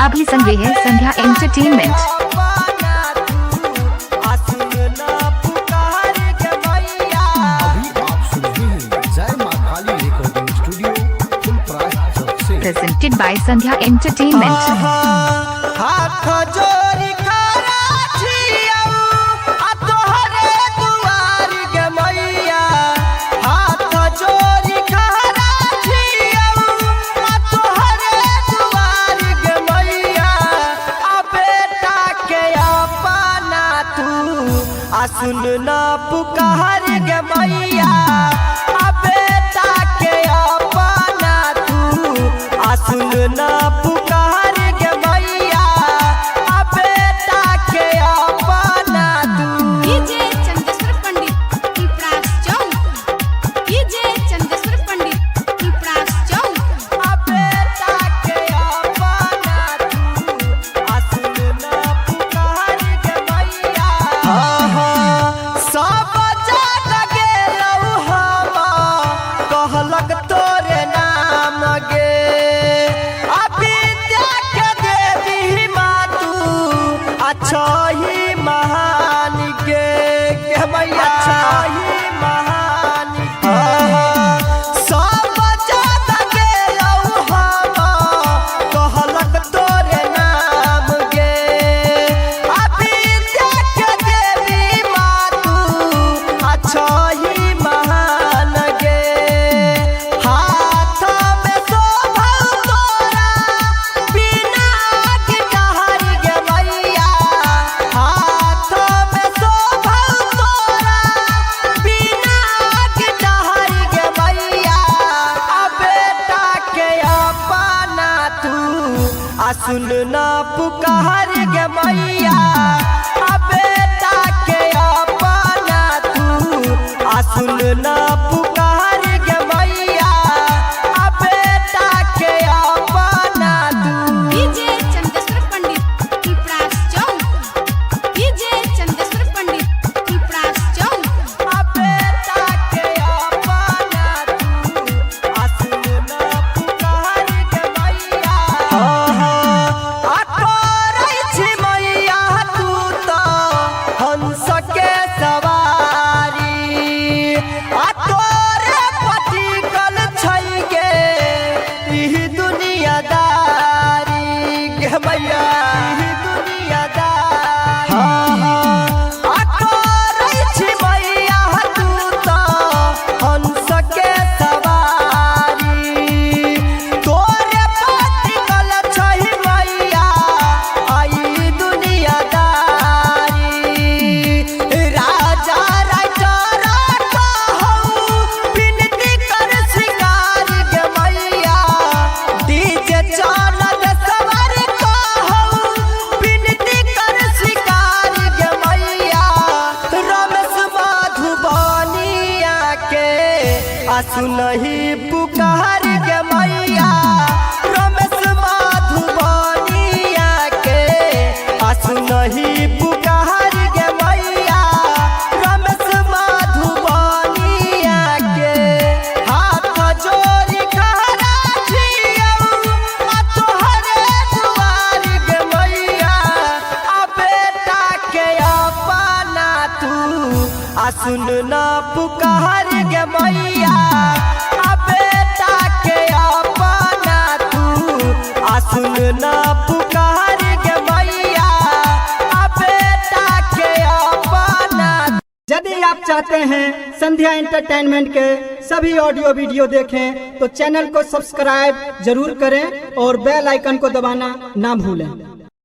अभी सुन रहे हैं संध्या entertainment. Presented by Sandhya Entertainment. सुन ना पुकार गे मैया बेटा के अपना तू सुन ना पुकार गे मैया बेटा के अपना तू। डीजे चंदेश्वर पंडित पिपरास चौक, डीजे चंदेश्वर पंडित पिपरास चौक। बेटा के अपना तू सुन ना पुकार गे मैया। सब जग गेलौ हम कहलक तोरे नाम गे विद्या के देवी माँ तू अच्छा ही महान गे मैया अच्छा ही महान गे। सब जग गेलौ हम कहलक तोरे नाम गे विद्या के देवी माँ तू अच्छा ही महान गे। हाथ में शोभा तोरा बिना गिटार गे मैया हाथ में शोभा तोरा बिना गिटार गे मैया बेटा के अपना तू सुन ना पुकार गे मैया बेटा के अपना तू सुन ना पुकार गे मैया बेटा के अपना तू। डीजे चंदेश्वर पंडित पिपरास चौक, डीजे चंदेश्वर पंडित पिपरास चौक। बेटा के अपना तू सुन ना पुकार गे मैया। अकोरै छी मैया तू तो हंस के सवारी तोरे पटिकल छै गे ई दुनियादारी गे मैया ई दुनियादारी। अकोरै छी मैया तू तो हंस के सवारी तोरे पटिकल छै मैया आई दुनियादारी। राजा राइटर कहूँ विनती कर शिकार गे मैया डीजे चलत सवार कहूँ विनती कर शिकार गे मैया। रमेश मधुबनिया के सुनही पुकार गे मैया रमेश मधुबनिया के सुनही पुकार गे मैया रमेश मधुबनिया के। हाथ जोड़ी खड़ा छियौ तोहरे दुआर गे मैया बेटा के अपना तू सुन ना पुकार गे मैया बेटा के अपना तू सुन ना पुकार गे मैया बेटा के अपना। यदि आप चाहते हैं संध्या एंटरटेनमेंट के सभी ऑडियो वीडियो देखें तो चैनल को सब्सक्राइब जरूर करें और बेल आइकन को दबाना ना भूलें।